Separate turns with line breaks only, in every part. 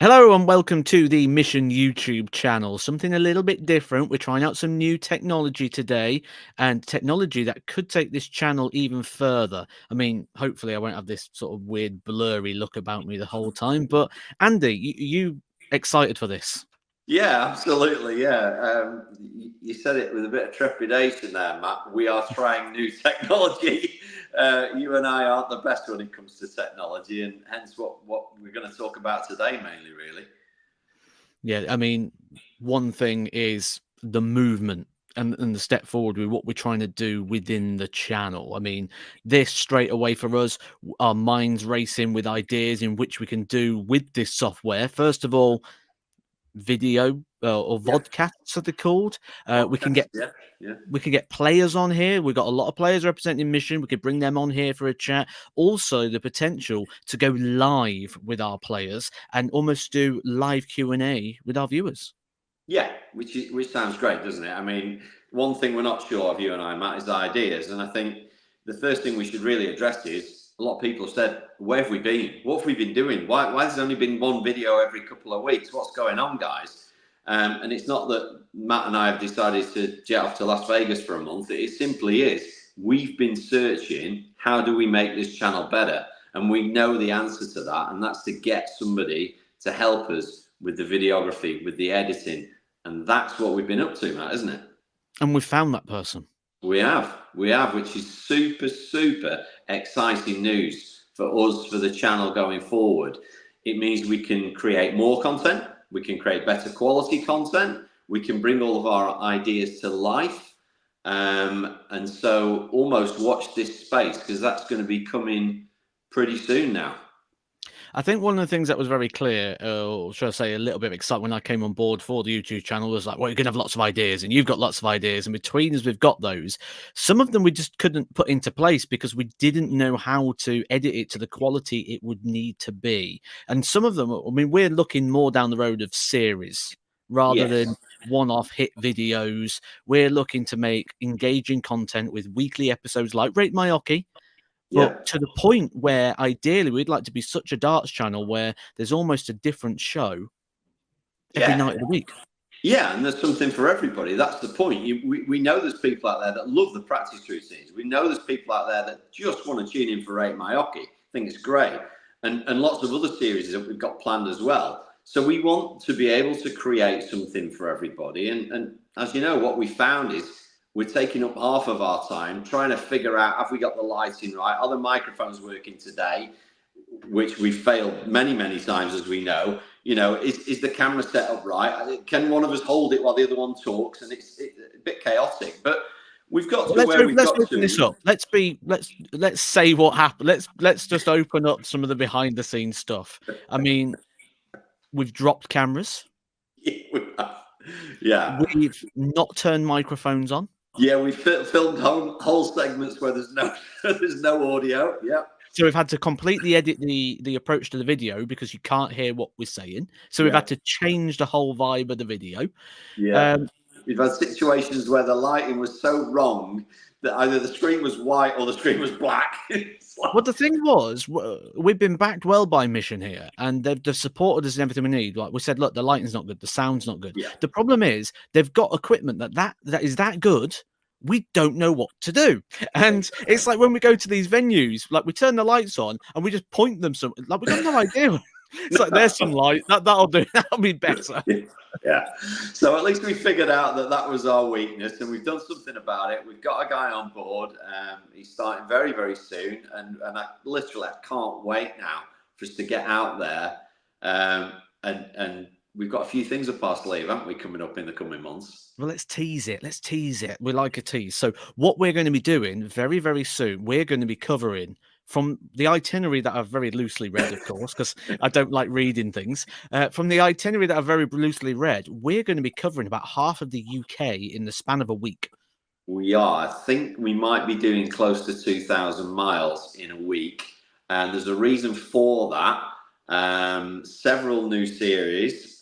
Hello and welcome to the Mission YouTube channel. Something a little bit different. We're trying out some new technology today, and technology that could take this channel even further. I mean, hopefully I won't have this sort of weird blurry look about me the whole time. But Andy, you excited for this?
Yeah, absolutely. Yeah, you said it with a bit of trepidation there, Matt. We are trying new technology. You and I aren't the best when it comes to technology, and hence what we're going to talk about today, mainly, really.
Yeah, I mean, one thing is the movement and the step forward with what we're trying to do within the channel. I mean, this straight away for us, our minds racing with ideas in which we can do with this software. First of all, video or
Yeah,
vodcasts are they called. We can
podcast.
get
Yeah, yeah,
players on here. We've got a lot of players representing Mission. We could bring them on here for a chat. Also, the potential to go live with our players and almost do live Q&A with our viewers.
yeah. Which sounds great, doesn't it? I mean, one thing we're not sure of, you and I, Matt, is ideas, and I think the first thing we should really address is a lot of people have said, "Where have we been? What have we been doing? Why has there only been one video every couple of weeks? What's going on, guys?" And it's not that Matt and I have decided to jet off to Las Vegas for a month. It simply is. We've been searching, how do we make this channel better? And we know the answer to that, and that's to get somebody to help us with the videography, with the editing. And that's what we've been up to, Matt, isn't it?
And we found that person.
We have, which is super, super exciting news for us, for the channel going forward. It means we can create more content, we can create better quality content, we can bring all of our ideas to life. And so almost watch this space, because that's going to be coming pretty soon now.
I think one of the things that was very clear, or should I say a little bit of excitement when I came on board for the YouTube channel was like, well, you're going to have lots of ideas and you've got lots of ideas. And between us, we've got those. Some of them we just couldn't put into place because we didn't know how to edit it to the quality it would need to be. And some of them, I mean, we're looking more down the road of series rather
Yes.
than one-off hit videos. We're looking to make engaging content with weekly episodes like Rate My Hockey,
Yeah.
but to the point where ideally we'd like to be such a darts channel where there's almost a different show every night of the week.
Yeah, and there's something for everybody. That's the point. We know there's people out there that love the practice routines. We know there's people out there that just want to tune in for Rate My Hockey. Think it's great. And lots of other series that we've got planned as well. So we want to be able to create something for everybody. And as you know, what we found is we're taking up half of our time trying to figure out, have we got the lighting right? Are the microphones working today? Which we failed many, many times, as we know. You know, is the camera set up right? Can one of us hold it while the other one talks? And it's a bit chaotic, but we've got to where we've got to.
Let's open this up. Let's say what happened. Let's just open up some of the behind the scenes stuff. I mean, we've dropped cameras.
Yeah.
We've not turned microphones on.
Yeah, we filmed whole segments where there's no audio. Yeah.
So we've had to completely edit the approach to the video because you can't hear what we're saying. So we've had to change the whole vibe of the video.
Yeah. We've had situations where the lighting was so wrong that either the screen was white or the screen was black.
Well, the thing was, we've been backed well by Mission here, and they've supported us in everything we need. Like we said, look, the lighting's not good, the sound's not good.
Yeah.
The problem is they've got equipment that is that good. We don't know what to do. And it's like when we go to these venues, like we turn the lights on and we just point them some, like we've got no idea. It's like there's some light that'll do. That'll be better.
Yeah. So at least we figured out that was our weakness, and we've done something about it. We've got a guy on board. He's starting very, very soon, and I can't wait now for us to get out there. And we've got a few things up our sleeve, haven't we, coming up in the coming months?
Well, let's tease it. We like a tease. So what we're going to be doing very, very soon, we're going to be covering from the itinerary that I've very loosely read, of course, because I don't like reading things. From the itinerary that I've very loosely read, we're going to be covering about half of the UK in the span of a week.
We are. I think we might be doing close to 2,000 miles in a week. And there's a reason for that. Several new series,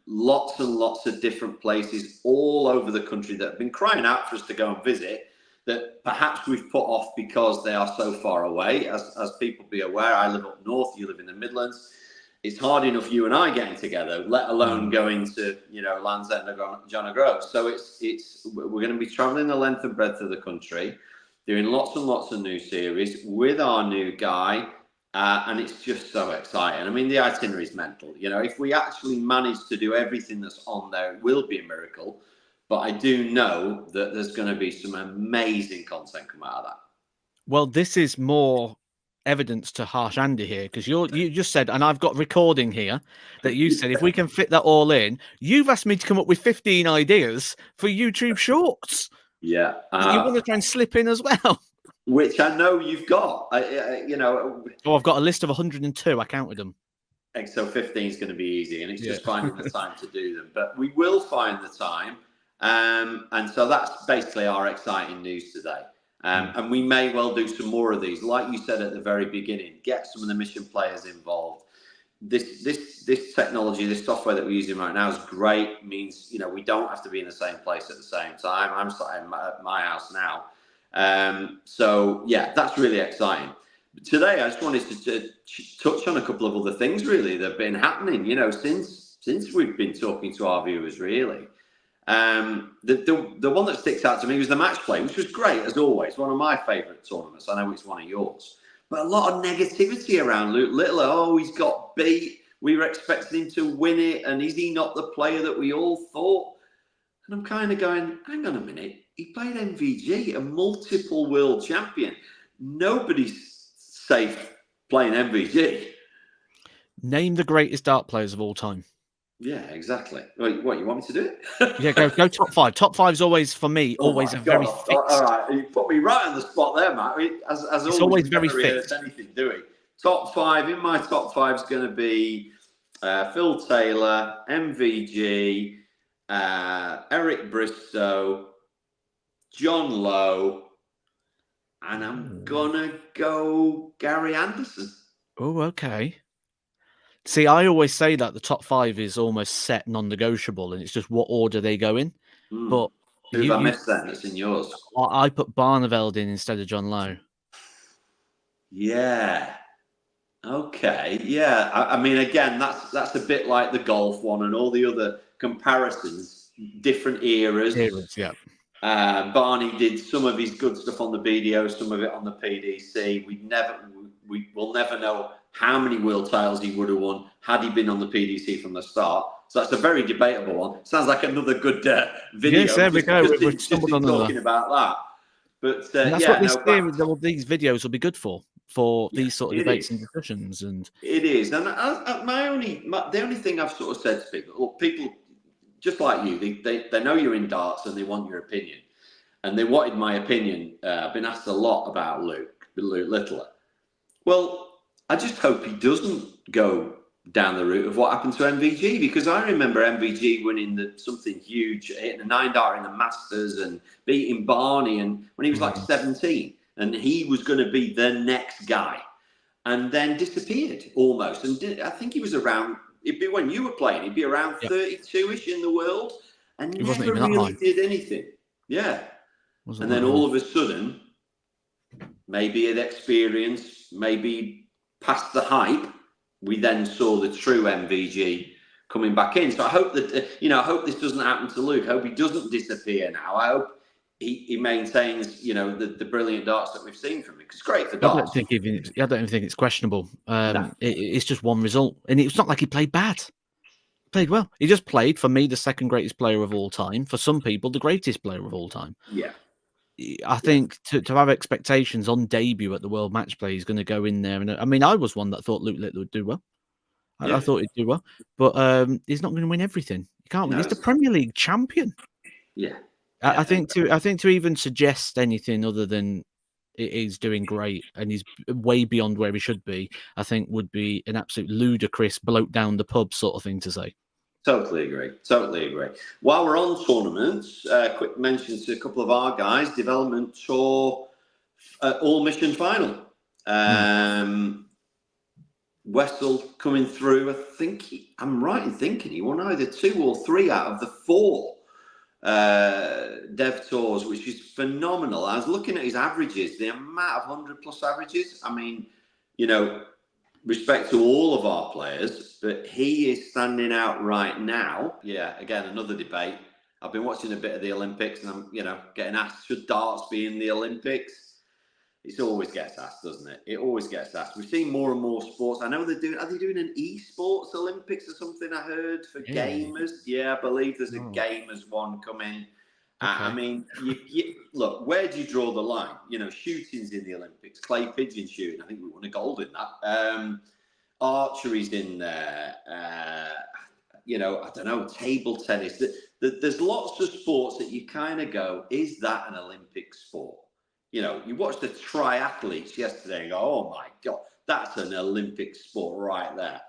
lots and lots of different places all over the country that have been crying out for us to go and visit, that perhaps we've put off because they are so far away. As people be aware, I live up north, you live in the Midlands. it's hard enough you and I getting together, let alone going to, Land's End or John O'Groats. So we're going to be traveling the length and breadth of the country, doing lots and lots of new series with our new guy. And it's just so exciting. I mean, the itinerary is mental. If we actually manage to do everything that's on there, it will be a miracle. But I do know that there's going to be some amazing content come out of that.
Well, this is more evidence to harsh Andy here, because you just said, and I've got recording here that you said if we can fit that all in, you've asked me to come up with 15 ideas for YouTube shorts.
Yeah,
you want to try and slip in as well,
which I know you've got.
Oh, I've got a list of 102. I counted them.
So 15 is going to be easy, and it's just finding the time to do them. But we will find the time, and so that's basically our exciting news today. And we may well do some more of these, like you said at the very beginning. Get some of the mission players involved. This technology, this software that we're using right now is great. It means we don't have to be in the same place at the same time. I'm sat at my house now, so yeah, that's really exciting. Today, I just wanted to touch on a couple of other things really that have been happening. Since we've been talking to our viewers, really. The one that sticks out to me was the match play, which was great as always. One of my favourite tournaments. I know it's one of yours. But a lot of negativity around Luke Littler. Oh, he's got beat. We were expecting him to win it. And is he not the player that we all thought? And I'm kind of going, hang on a minute. He played MVG, a multiple world champion. Nobody's safe playing MVG.
Name the greatest dart players of all time.
Yeah, exactly. What, you want me to do it?
Yeah, go top five. Top five's always, for me, always a very fixed.
All right, you put me right on the spot there, Matt. As
it's always very fixed.
Anything, do we? Top five. In my top five is going to be Phil Taylor, MVG, Eric Bristow, John Lowe, and I'm gonna go Gary Anderson.
Oh, okay. See, I always say that the top five is almost set, non-negotiable, and it's just what order they go in. But
who have I missed then? That's in yours.
I put Barneveld in instead of John Lowe.
Yeah. Okay. Yeah. I mean, again, that's a bit like the golf one and all the other comparisons, different eras.
Yeah.
Barney did some of his good stuff on the BDO, some of it on the PDC. We will never know how many world titles he would have won had he been on the PDC from the start. So that's a very debatable one. Sounds like another good video.
Yes, there we go. We're
talking about that. But
that's what these videos will be good for these sort of debates and discussions. And
it is. And the only thing I've sort of said to people just like you, they know you're in darts and they want your opinion. And they wanted my opinion. I've been asked a lot about Luke Littler. Well, I just hope he doesn't go down the route of what happened to MVG, because I remember MVG winning something huge, hitting a 9-dart in the Masters and beating Barney, and when he was like 17, and he was going to be the next guy, and then disappeared almost. And I think he was around. It'd be when you were playing. He'd be around 32-ish in the world, and never really did anything. Yeah, and then all of a sudden, maybe an experience, maybe past the hype, we then saw the true MVG coming back in. So I hope that I hope this doesn't happen to Luke. I hope he doesn't disappear now. I hope he maintains the brilliant darts that we've seen from him, because it's great for darts.
I don't even think it's questionable. No. It's just one result, and it's not like he played bad. He played well. He just played, for me, the second greatest player of all time. For some people, the greatest player of all time.
Yeah.
I think to have expectations on debut at the World Match Play, he's going to go in there. And I mean, I was one that thought Luke Littler would do well. I thought he'd do well, but he's not going to win everything. He can't win. He's the Premier League champion.
Yeah.
I think to even suggest anything other than he's doing great and he's way beyond where he should be, I think would be an absolute ludicrous bloke down the pub sort of thing to say.
Totally agree. While we're on tournaments, quick mention to a couple of our guys. Development Tour All Mission Final. Wessel coming through. I think I'm right in thinking he won either 2 or 3 out of the 4 Dev Tours, which is phenomenal. I was looking at his averages, the amount of 100+ averages. I mean, respect to all of our players. but he is standing out right now. Yeah, again, another debate. I've been watching a bit of the Olympics, and I'm, getting asked, should darts be in the Olympics? It always gets asked, doesn't it? It always gets asked. We've seen more and more sports. I know are they doing an esports Olympics or something? I heard for gamers. Yeah, I believe there's a gamers one coming. Okay. I mean, look, where do you draw the line? Shooting's in the Olympics, clay pigeon shooting. I think we won a gold in that. Archery's in there. I don't know, table tennis. There's lots of sports that you kind of go, is that an Olympic sport? You watched the triathletes yesterday and go, oh my God, that's an Olympic sport right there.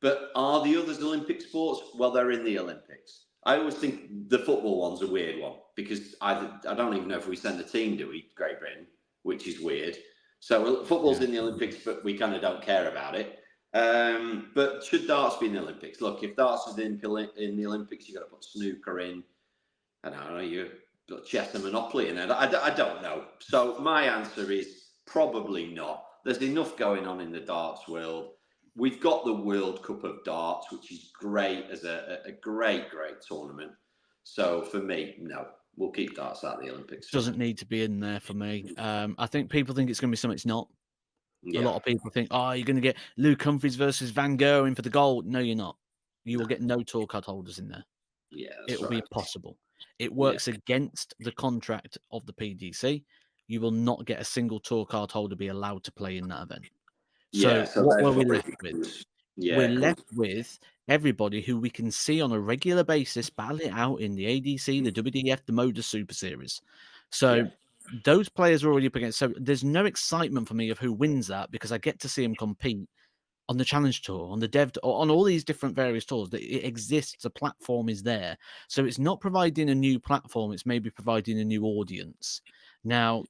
But are the others Olympic sports? Well, they're in the Olympics. I always think the football one's a weird one because I don't even know if we send a team, do we, Great Britain, which is weird. So football's in the Olympics, but we kind of don't care about it. But should darts be in the Olympics? Look, if darts is in the Olympics, you've got to put snooker in. I don't know, you got chess and Monopoly in it. I don't know. So my answer is probably not. There's enough going on in the darts world. We've got the World Cup of Darts, which is great as a great tournament. So for me, no, we'll keep darts out of the Olympics.
Doesn't need to be in there for me. I think people think it's going to be something it's not. Yeah. A lot of people think, you're going to get Luke Humphries versus Van Gogh in for the gold. No, you're not. You will get no tour card holders in there.
Yeah,
it will be possible. It works against the contract of the PDC. You will not get a single tour card holder be allowed to play in that event. So what were we left with? We're left with everybody who we can see on a regular basis battle it out in the ADC, the WDF, the Moda Super Series. So those players are already up against. So there's no excitement for me of who wins that because I get to see them compete on the Challenge Tour, on the Dev, or on all these different various tours. That it exists, the platform is there. So it's not providing a new platform, it's maybe providing a new audience. Now,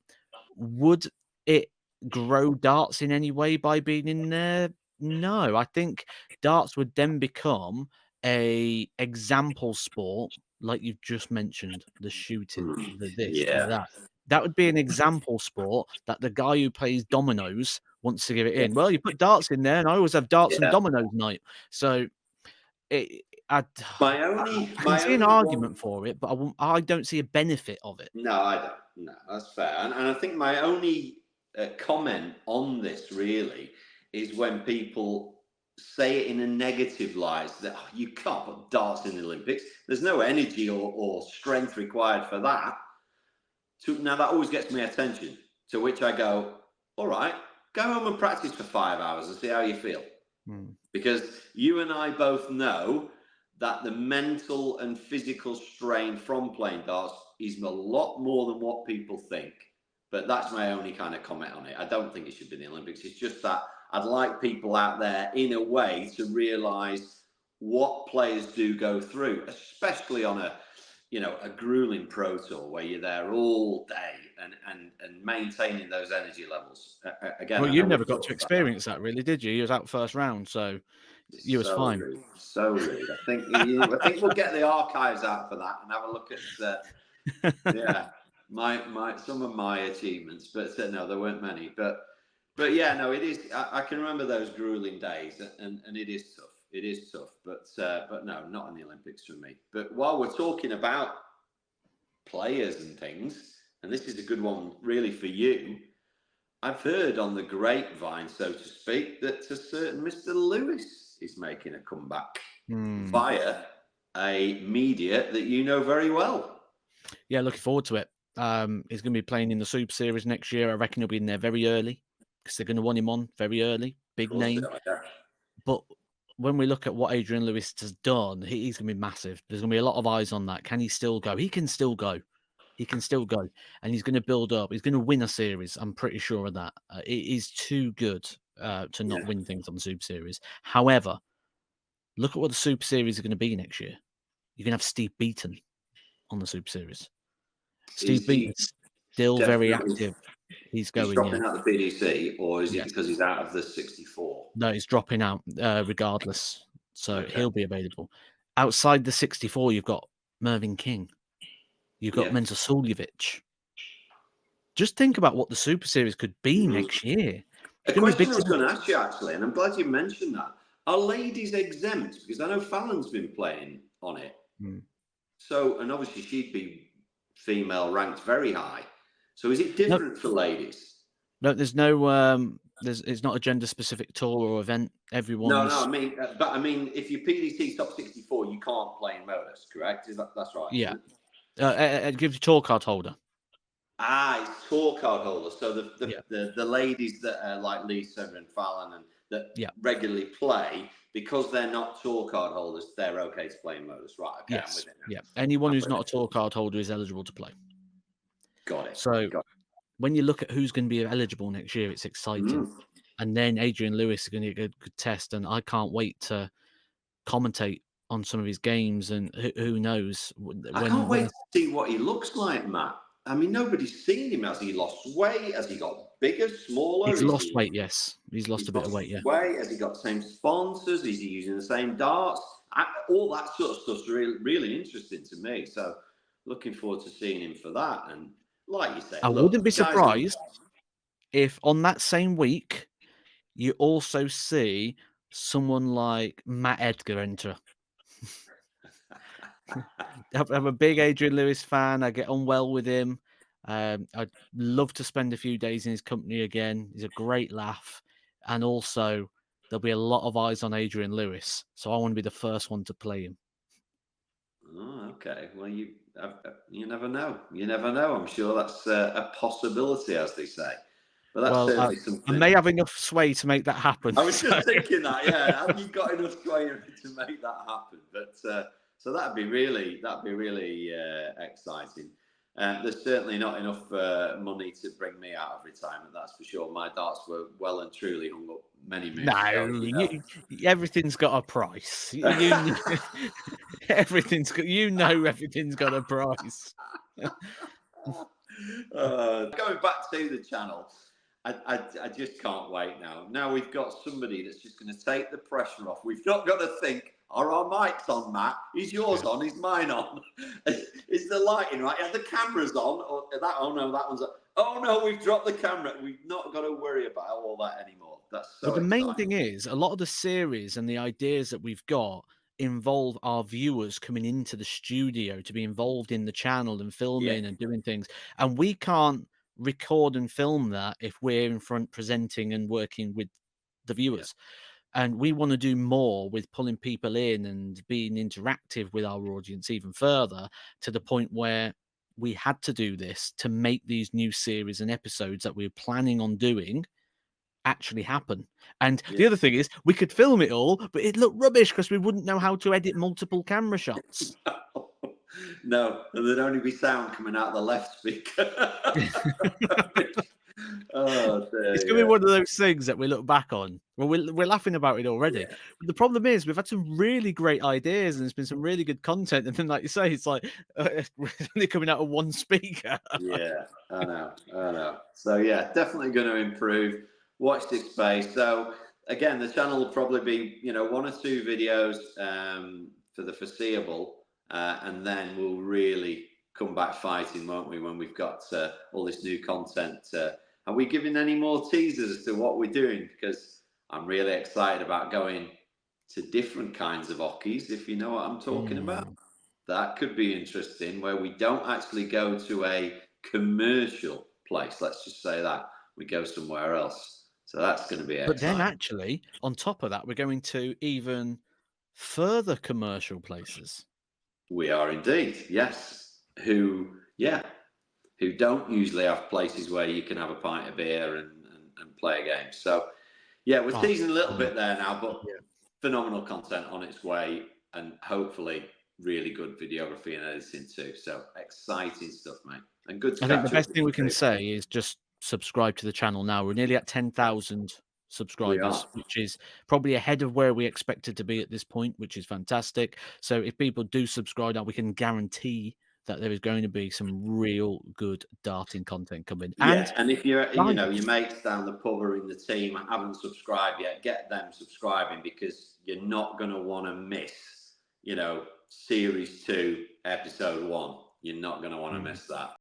would it grow darts in any way by being in there? No, I think darts would then become a example sport, like you've just mentioned, the shooting, the this, the that. That would be an example sport that the guy who plays dominoes wants to give it in. Well, you put darts in there, and I always have darts and dominoes night. So I can see an argument for it, but I don't see a benefit of it.
No, I don't. No, that's fair. And I think my only comment on this really is when people say it in a negative light that you can't put darts in the Olympics. There's no energy or strength required for that. Now that always gets my attention. To which I go, all right, go home and practice for 5 hours and see how you feel. Because you and I both know that the mental and physical strain from playing darts is a lot more than what people think. But that's my only kind of comment on it. I don't think it should be in the Olympics. It's just that I'd like people out there in a way to realise what players do go through, especially on a grueling pro tour where you're there all day and maintaining those energy levels. Again,
well, you never got to experience that, really, did you? You was out first round, so you was fine.
Rude. So rude. I think we'll get the archives out for that and have a look at my some of my achievements. But no, there weren't many. But yeah, no, it is. I can remember those grueling days, and it is tough. It is tough, but no, not in the Olympics for me. But while we're talking about players and things, and this is a good one really for you, I've heard on the grapevine, so to speak, that a certain Mr. Lewis is making a comeback via a media that you know very well.
Yeah, looking forward to it. He's going to be playing in the Super Series next year. I reckon he'll be in there very early because they're going to want him on very early. Big name. But when we look at what Adrian Lewis has done, he's going to be massive. There's going to be a lot of eyes on that. Can he still go? He can still go. He can still go. And he's going to build up. He's going to win a series. I'm pretty sure of that. It is too good to not win things on the Super Series. However, look at what the Super Series are going to be next year. You're going to have Steve Beaton on the Super Series. Steve Beaton's still very active. He's
dropping out the PDC, or is it because he's out of the 64?
No, he's dropping out regardless. So he'll be available. Outside the 64, you've got Mervyn King. You've got Menzo Suljovic. Just think about what the Super Series could be next year.
A question I was going to ask you, actually, and I'm glad you mentioned that. Are ladies exempt? Because I know Fallon's been playing on it.
Mm.
So, and obviously she'd be female ranked very high. So is it
No,
different for ladies?
no, there's no it's not a gender specific tour or event.
No,
Everyone's
I mean, but I mean, if you're PDT top 64, you can't play in modus, correct? That's right,
yeah.
isn't it?
It gives you tour card holder.
Ah, it's tour card holders. So
Yeah,
the ladies that are like Lisa and Fallon and that
yeah,
regularly play, because they're not tour card holders, they're okay to play in modus. Right, okay, I'm with
yes,
it now.
yeah. Anyone
I'm
who's
with
not
it.
a tour card holder is eligible to play.
Got it.
So
Got
when you look at who's going to be eligible next year, it's
it.
exciting. And then Adrian Lewis is going to get a good test, and I can't wait to commentate on some of his games. And who knows
I can't
when
wait to see what he looks like, Matt. I mean, nobody's seen him. Has he lost weight? Has he got bigger, smaller?
he's
Is
lost
he?
weight. Yes, he's lost a
He's
bit of
lost
weight.
his
Yeah.
weight. Has he got the same sponsors? Is he using the same darts? All that sort of stuff's really, really interesting to me. So, looking forward to seeing him for that. And like you say,
I
look,
wouldn't be
the guy's on.
surprised if on that same week you also see someone like Matt Edgar enter. I'm a big Adrian Lewis fan. I get on well with him. I'd love to spend a few days in his company again. He's a great laugh. And also, there'll be a lot of eyes on Adrian Lewis. So I want to be the first one to play him.
Oh, okay. Well, you never know. You never know. I'm sure that's a possibility, as they say. But that's
Well,
certainly
I
something.
may have enough sway to make that happen.
I was
So,
just thinking that, yeah. Have you got enough sway to make that happen? But so that'd be really exciting. There's certainly not enough money to bring me out of retirement. That's for sure. My darts were well and truly hung up many moons ago.
no, everything's got a price. Everything's got. Everything's got a price.
Going back to the channel, I just can't wait now. Now we've got somebody that's just going to take the pressure off. We've not got to think, are our mics on, Matt? Is yours on? Is mine on? Is the lighting right? Are the cameras on? Or that? Oh no, that one's on. Oh no, we've dropped the camera. We've not got to worry about all that anymore. That's so
But the main
exciting.
thing is, a lot of the series and the ideas that we've got involve our viewers coming into the studio to be involved in the channel and
Yeah,
filming and doing things. And we can't record and film that if we're in front presenting and working with the
yeah,
viewers. And we want to do more with pulling people in and being interactive with our audience even further to the point where we had to do this to make these new series and episodes that we we're planning on doing actually happen. And
yeah.
the other thing is we could film it all, but it'd look rubbish because we wouldn't know how to edit multiple camera shots.
No, there'd only be sound coming out of the left speaker. Oh,
It's
dear,
gonna be
yeah.
one of those things that we look back on. Well, we're laughing about it already.
Yeah.
But the problem is we've had some really great ideas and there's been some really good content. And then, like you say, it's like we're only coming out of one speaker.
Yeah, I know. So yeah, definitely going to improve. Watch this space. So again, the channel will probably be, one or two videos for the foreseeable, and then we'll really come back fighting, won't we? When we've got all this new content. Are we giving any more teasers as to what we're doing? Because I'm really excited about going to different kinds of hockeys, if you know what I'm talking about.
Mm.
That could be interesting, where we don't actually go to a commercial place. Let's just say that we go somewhere else. So that's going to be
But then,
exciting.
actually, on top of that, we're going to even further commercial places.
We are indeed, yes. Who don't usually have places where you can have a pint of beer and play a game. So, yeah, we're teasing a little bit there now, but
Yeah.
phenomenal content on its way, and hopefully really good videography and editing too. So exciting stuff, mate. And good to
I think the
catch up
best
with
thing
you
we can
too.
say is just subscribe to the channel now. We're nearly at 10,000
We
subscribers,
are.
which is probably ahead of where we expected to be at this point, which is fantastic. So if people do subscribe now, we can guarantee that there is going to be some real good darting content coming.
Yeah,
And
and if you're,
guys,
your mates down the pub or in the team haven't subscribed yet, get them subscribing, because you're not going to want to miss, series 2, episode 1. You're not going to want to miss that.